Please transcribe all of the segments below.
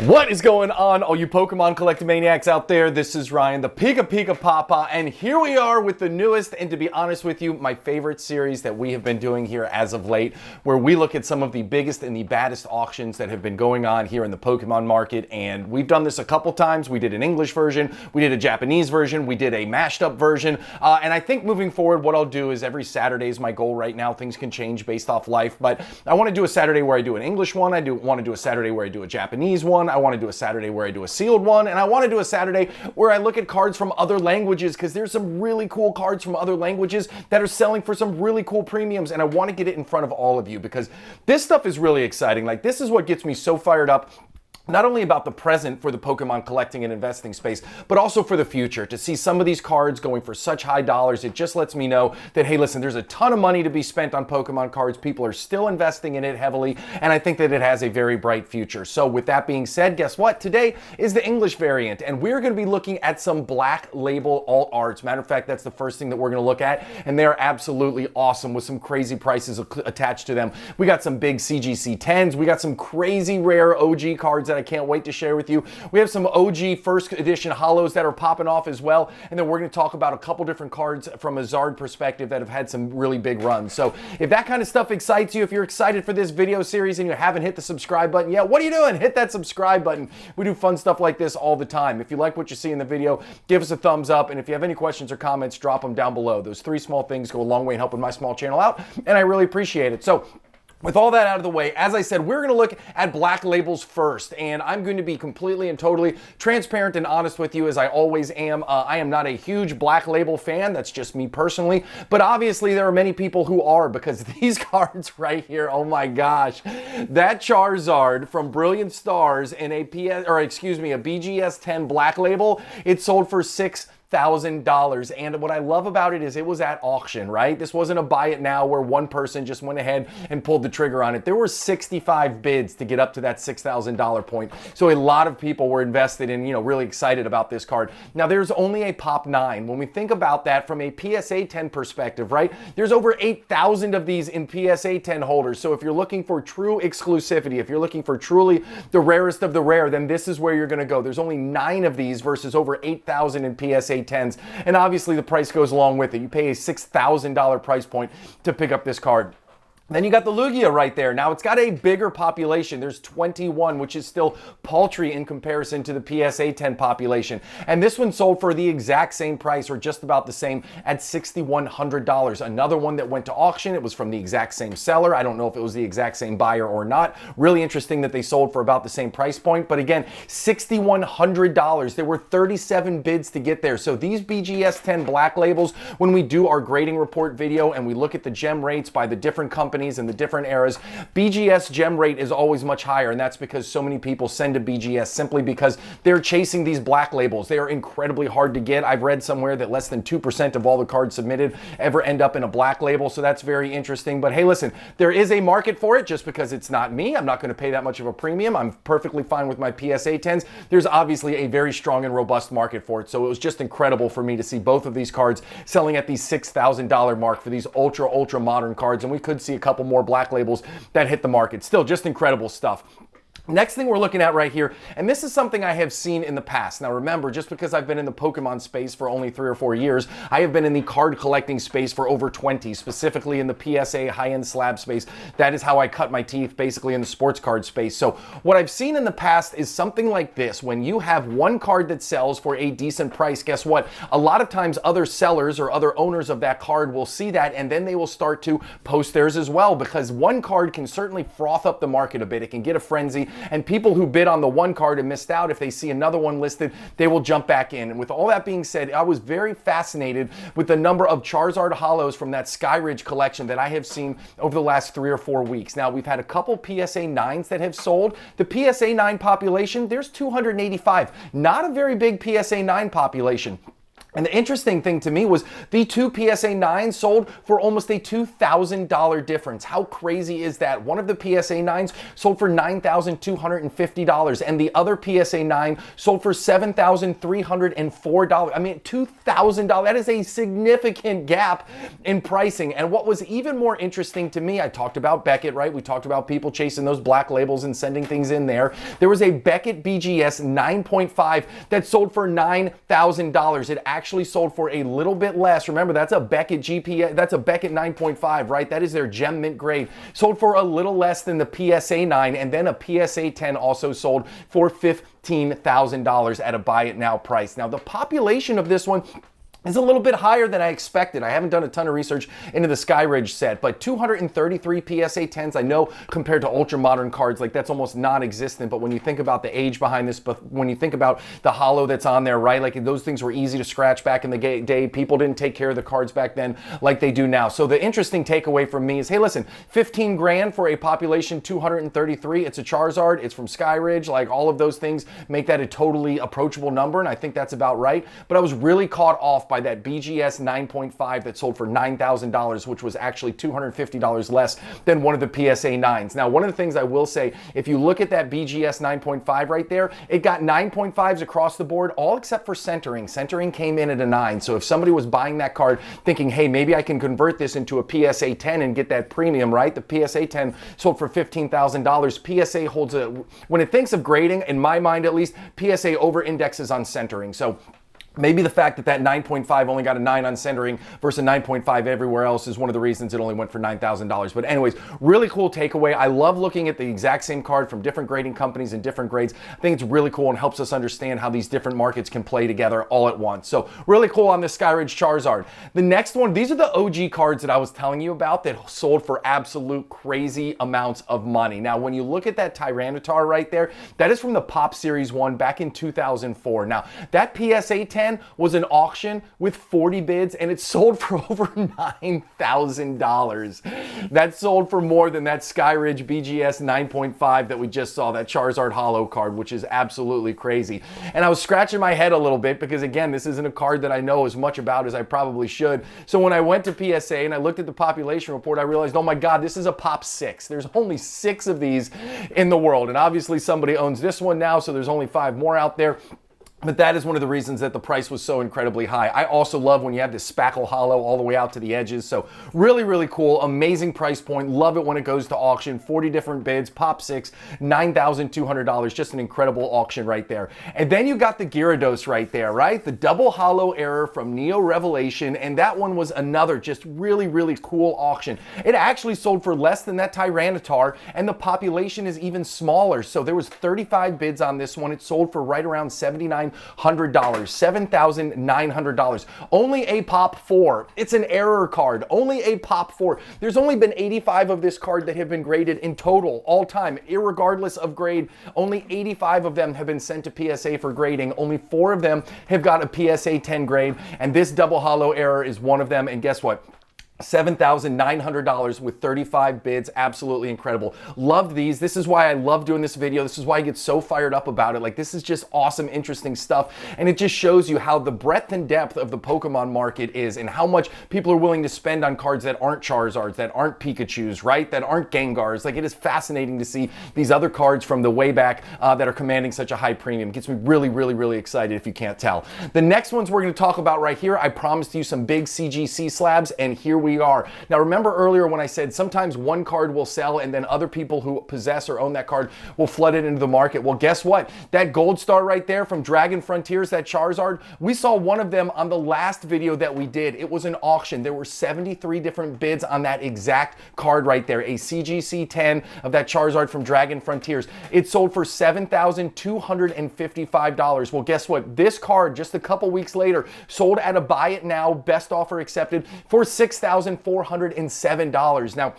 What is going on, all you Pokemon collecting maniacs out there? This is Ryan, the PikaPikaPaPa, and here we are with the newest, and to be honest with you, my favorite series that we have been doing here as of late, where we look at some of the biggest and the baddest auctions that have been going on here in the Pokemon market. And we've done this a couple times. We did an English version, we did a Japanese version, we did a mashed up version, and I think moving forward, what I'll do is every Saturday is my goal right now. Things can change based off life, but I want to do a Saturday where I do an English one, want to do a Saturday where I do a Japanese one, I want to do a Saturday where I do a sealed one, and I want to do a Saturday where I look at cards from other languages, because there's some really cool cards from other languages that are selling for some really cool premiums, and I want to get it in front of all of you because this stuff is really exciting. Like, this is what gets me so fired up. Not only about the present for the Pokemon collecting and investing space, but also for the future. To see some of these cards going for such high dollars, it just lets me know that, hey, listen, there's a ton of money to be spent on Pokemon cards. People are still investing in it heavily, and I think that it has a very bright future. So with that being said, guess what? Today is the English variant, and we're going to be looking at some Black Label alt arts. Matter of fact, that's the first thing that we're going to look at, and they're absolutely awesome with some crazy prices attached to them. We got some big CGC 10s. We got some crazy rare OG cards that I can't wait to share with you. We have some OG first edition holos that are popping off as well, and then we're going to talk about a couple different cards from a Zard perspective that have had some really big runs. So if that kind of stuff excites you, if you're excited for this video series and you haven't hit the subscribe button yet, what are you doing? Hit that subscribe button. We do fun stuff like this all the time. If you like what you see in the video, give us a thumbs up, and if you have any questions or comments, drop them down below. Those three small things go a long way in helping my small channel out, and I really appreciate it. So with all that out of the way, as I said, we're going to look at Black Labels first, and I'm going to be completely and totally transparent and honest with you, as I always am. I am not a huge Black Label fan. That's just me personally, but obviously there are many people who are, because these cards right here, oh my gosh, that Charizard from Brilliant Stars in a BGS 10 Black Label, it sold for $6,000. And what I love about it is it was at auction, right? This wasn't a buy it now where one person just went ahead and pulled the trigger on it. There were 65 bids to get up to that $6,000 point. So a lot of people were invested in, really excited about this card. Now there's only a Pop 9. When we think about that from a PSA 10 perspective, right? There's over 8,000 of these in PSA 10 holders. So if you're looking for true exclusivity, if you're looking for truly the rarest of the rare, then this is where you're going to go. There's only 9 of these versus over 8,000 in PSA 10s, and obviously the price goes along with it. You pay a $6,000 price point to pick up this card. Then you got the Lugia right there. Now it's got a bigger population. There's 21, which is still paltry in comparison to the PSA 10 population. And this one sold for the exact same price, or just about the same, at $6,100. Another one that went to auction, it was from the exact same seller. I don't know if it was the exact same buyer or not. Really interesting that they sold for about the same price point. But again, $6,100. There were 37 bids to get there. So these BGS 10 Black Labels, when we do our grading report video and we look at the gem rates by the different companies and the different eras, BGS gem rate is always much higher, and that's because so many people send to BGS simply because they're chasing these Black Labels. They are incredibly hard to get. I've read somewhere that less than 2% of all the cards submitted ever end up in a Black Label, so that's very interesting. But hey, listen, there is a market for it. Just because it's not me, I'm not going to pay that much of a premium. I'm perfectly fine with my PSA 10s. There's obviously a very strong and robust market for it, so it was just incredible for me to see both of these cards selling at the $6,000 mark for these ultra modern cards, and we could see a couple more Black Labels that hit the market. Still just incredible stuff. Next thing we're looking at right here, and this is something I have seen in the past. Now remember, just because I've been in the Pokemon space for only 3 or 4 years, I have been in the card collecting space for over 20, specifically in the PSA high-end slab space. That is how I cut my teeth, basically in the sports card space. So what I've seen in the past is something like this. When you have one card that sells for a decent price, guess what? A lot of times other sellers or other owners of that card will see that, and then they will start to post theirs as well, because one card can certainly froth up the market a bit. It can get a frenzy. And people who bid on the one card and missed out, if they see another one listed, they will jump back in. And with all that being said, I was very fascinated with the number of Charizard holos from that Skyridge collection that I have seen over the last 3 or 4 weeks. Now, we've had a couple PSA 9s that have sold. The PSA 9 population, there's 285. Not a very big PSA 9 population. And the interesting thing to me was the two PSA 9s sold for almost a $2,000 difference. How crazy is that? One of the PSA 9s sold for $9,250 and the other PSA 9 sold for $7,304. I mean, $2,000. That is a significant gap in pricing. And what was even more interesting to me, I talked about Beckett, right? We talked about people chasing those black labels and sending things in there. There was a Beckett BGS 9.5 that sold for $9,000. It actually sold for a little bit less. Remember, that's a Beckett GPS, that's a Beckett 9.5, right? That is their gem mint grade. Sold for a little less than the PSA 9, and then a PSA 10 also sold for $15,000 at a buy it now price. Now, the population of this one is a little bit higher than I expected. I haven't done a ton of research into the Skyridge set, but 233 PSA 10s. I know compared to ultra modern cards, like that's almost non-existent, but when you think about the age behind this, but when you think about the holo that's on there, right? Like those things were easy to scratch back in the day. People didn't take care of the cards back then like they do now. So the interesting takeaway from me is, hey, listen, 15 grand for a population 233. It's a Charizard. It's from Skyridge. Like all of those things make that a totally approachable number, and I think that's about right. But I was really caught off by that BGS 9.5 that sold for $9,000, which was actually $250 less than one of the PSA 9s. Now, one of the things I will say, if you look at that BGS 9.5 right there, it got 9.5s across the board, all except for centering. Centering came in at a 9. So if somebody was buying that card thinking, hey, maybe I can convert this into a PSA 10 and get that premium, right? The PSA 10 sold for $15,000. PSA holds a, when it thinks of grading, in my mind at least, PSA over indexes on centering. So maybe the fact that that 9.5 only got a 9 on centering versus 9.5 everywhere else is one of the reasons it only went for $9,000. But anyways, really cool takeaway. I love looking at the exact same card from different grading companies and different grades. I think it's really cool and helps us understand how these different markets can play together all at once. So really cool on this Skyridge Charizard. The next one, these are the OG cards that I was telling you about that sold for absolute crazy amounts of money. Now, when you look at that Tyranitar right there, that is from the Pop Series 1 back in 2004. Now, that PSA 10 was an auction with 40 bids and it sold for over $9,000. That sold for more than that Skyridge BGS 9.5 that we just saw, that Charizard holo card, which is absolutely crazy. And I was scratching my head a little bit because, again, this isn't a card that I know as much about as I probably should. So when I went to PSA and I looked at the population report, I realized, oh my God, this is a Pop 6. There's only 6 of these in the world. And obviously somebody owns this one now, so there's only 5 more out there. But that is one of the reasons that the price was so incredibly high. I also love when you have this spackle holo all the way out to the edges. So really, really cool. Amazing price point. Love it when it goes to auction. 40 different bids, Pop 6, $9,200. Just an incredible auction right there. And then you got the Gyarados right there, right? The double holo error from Neo Revelation. And that one was another just really, really cool auction. It actually sold for less than that Tyranitar, and the population is even smaller. So there was 35 bids on this one. It sold for right around $7,900, $7,900. Only a Pop 4. It's an error card. Only a Pop 4. There's only been 85 of this card that have been graded in total, all time, irregardless of grade. Only 85 of them have been sent to PSA for grading. Only 4 of them have got a PSA 10 grade, and this double holo error is one of them. And guess what? $7,900 with 35 bids. Absolutely incredible. Loved these. This is why I love doing this video. This is why I get so fired up about it. Like, this is just awesome, interesting stuff. And it just shows you how the breadth and depth of the Pokemon market is and how much people are willing to spend on cards that aren't Charizards, that aren't Pikachus, right? That aren't Gengars. Like, it is fascinating to see these other cards from the way back that are commanding such a high premium. It gets me really, really, really excited if you can't tell. The next ones we're going to talk about right here, I promised you some big CGC slabs, and here we are. Now, remember earlier when I said sometimes one card will sell and then other people who possess or own that card will flood it into the market. Well, guess what? That gold star right there from Dragon Frontiers, that Charizard, we saw one of them on the last video that we did. It was an auction. There were 73 different bids on that exact card right there, a CGC 10 of that Charizard from Dragon Frontiers. It sold for $7,255. Well, guess what? This card, just a couple weeks later, sold at a buy it now, best offer accepted, for $6,407. Now,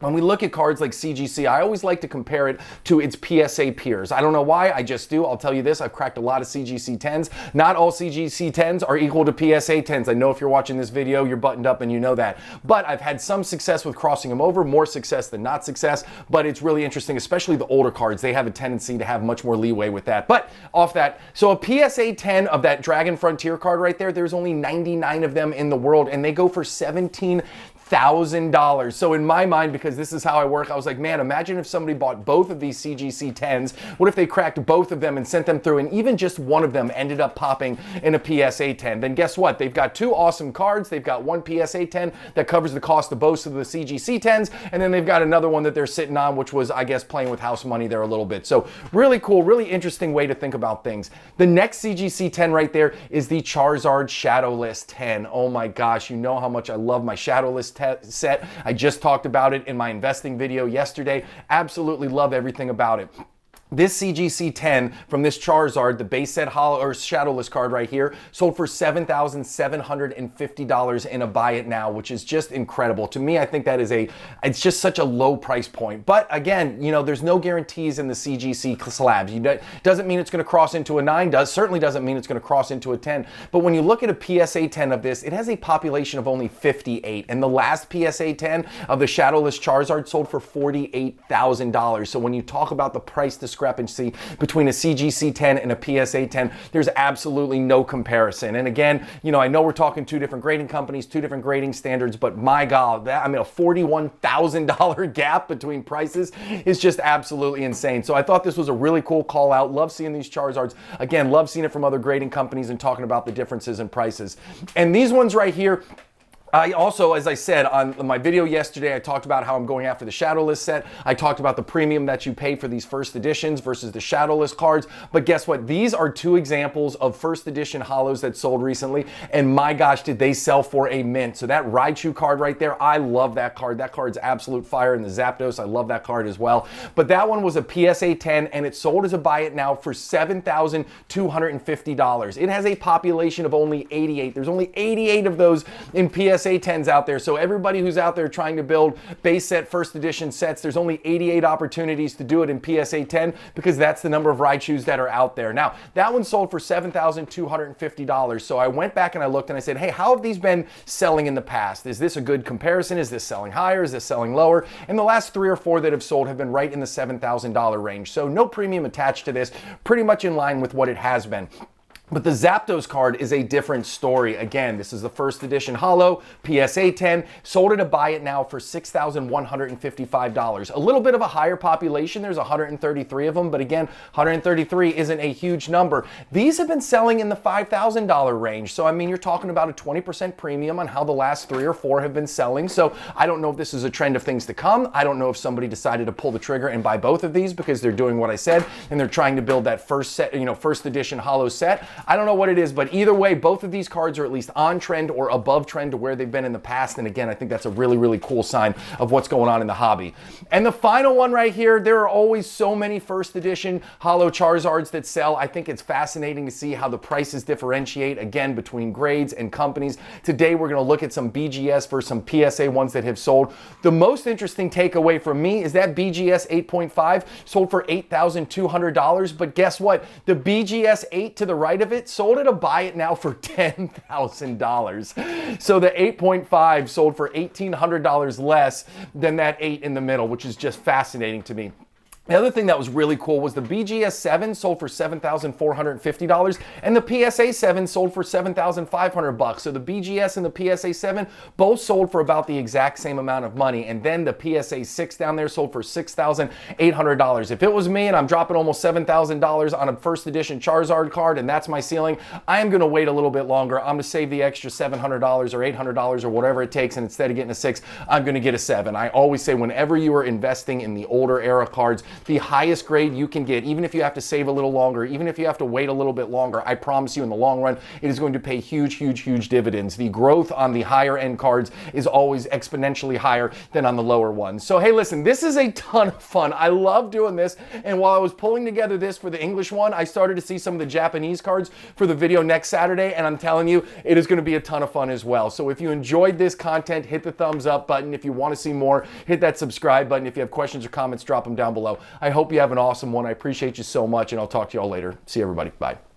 when we look at cards like CGC, I always like to compare it to its PSA peers. I don't know why, I just do. I'll tell you this, I've cracked a lot of CGC 10s. Not all CGC 10s are equal to PSA 10s. I know if you're watching this video, you're buttoned up and you know that. But I've had some success with crossing them over, more success than not success. But it's really interesting, especially the older cards. They have a tendency to have much more leeway with that. But off that, so a PSA 10 of that Dragon Frontier card right there, there's only 99 of them in the world, and they go for $17,000. So in my mind, because this is how I work, I was like, man, imagine if somebody bought both of these CGC 10s. What if they cracked both of them and sent them through, and even just one of them ended up popping in a PSA 10? Then guess what? They've got two awesome cards. They've got one PSA 10 that covers the cost of both of the CGC 10s, and then they've got another one that they're sitting on, which was, I guess, playing with house money there a little bit. So really cool, really interesting way to think about things. The next CGC 10 right there is the Charizard Shadowless 10. Oh my gosh, you know how much I love my Shadowless set. I just talked about it in my investing video yesterday. Absolutely love everything about it. This CGC 10 from this Charizard, the base set holo or Shadowless card right here, sold for $7,750 in a buy it now, which is just incredible. To me, I think that is it's just such a low price point. But again, you know, there's no guarantees in the CGC slabs. Doesn't mean it's going to cross into a 9, certainly doesn't mean it's going to cross into a 10. But when you look at a PSA 10 of this, it has a population of only 58. And the last PSA 10 of the Shadowless Charizard sold for $48,000. So when you talk about the price discrepancy between a CGC 10 and a PSA 10, there's absolutely no comparison. And again, you know, I know we're talking two different grading companies, two different grading standards, but my God, a $41,000 gap between prices is just absolutely insane. So I thought this was a really cool call out. Love seeing these Charizards. Again, love seeing it from other grading companies and talking about the differences in prices. And these ones right here, I also, as I said on my video yesterday, I talked about how I'm going after the Shadowless set. I talked about the premium that you pay for these first editions versus the Shadowless cards. But guess what? These are two examples of first edition holos that sold recently. And my gosh, did they sell for a mint. So that Raichu card right there, I love that card. That card's absolute fire. And the Zapdos, I love that card as well. But that one was a PSA 10 and it sold as a buy it now for $7,250. It has a population of only 88. There's only 88 of those in PSA 10s out there. So everybody who's out there trying to build base set first edition sets, there's only 88 opportunities to do it in PSA 10 because that's the number of Raichus that are out there. Now, that one sold for $7,250. So I went back and I looked and I said, hey, how have these been selling in the past? Is this a good comparison? Is this selling higher? Is this selling lower? And the last 3 or 4 that have sold have been right in the $7,000 range. So no premium attached to this, pretty much in line with what it has been. But the Zapdos card is a different story. Again, this is the first edition holo, PSA 10, sold at a buy it now for $6,155. A little bit of a higher population. There's 133 of them, but again, 133 isn't a huge number. These have been selling in the $5,000 range. So, I mean, you're talking about a 20% premium on how the last 3 or 4 have been selling. So I don't know if this is a trend of things to come. I don't know if somebody decided to pull the trigger and buy both of these because they're doing what I said and they're trying to build that first set, first edition holo set. I don't know what it is, but either way, both of these cards are at least on trend or above trend to where they've been in the past. And again, I think that's a really, really cool sign of what's going on in the hobby. And the final one right here, there are always so many first edition holo Charizards that sell. I think it's fascinating to see how the prices differentiate, again, between grades and companies. Today, we're going to look at some BGS versus some PSA ones that have sold. The most interesting takeaway from me is that BGS 8.5 sold for $8,200. But guess what? The BGS 8 to the right of it sold at a buy it now for $10,000. So the 8.5 sold for $1,800 less than that 8 in the middle, which is just fascinating to me. The other thing that was really cool was the BGS 7 sold for $7,450 and the PSA 7 sold for $7,500. So the BGS and the PSA 7 both sold for about the exact same amount of money. And then the PSA 6 down there sold for $6,800. If it was me and I'm dropping almost $7,000 on a first edition Charizard card and that's my ceiling, I am going to wait a little bit longer. I'm going to save the extra $700 or $800 or whatever it takes, and instead of getting a 6, I'm going to get a 7. I always say whenever you are investing in the older era cards, the highest grade you can get, even if you have to save a little longer, even if you have to wait a little bit longer, I promise you in the long run, it is going to pay huge, huge, huge dividends. The growth on the higher end cards is always exponentially higher than on the lower ones. So hey, listen, this is a ton of fun. I love doing this. And while I was pulling together this for the English one, I started to see some of the Japanese cards for the video next Saturday. And I'm telling you, it is going to be a ton of fun as well. So if you enjoyed this content, hit the thumbs up button. If you want to see more, hit that subscribe button. If you have questions or comments, drop them down below. I hope you have an awesome one. I appreciate you so much, and I'll talk to you all later. See you, everybody. Bye.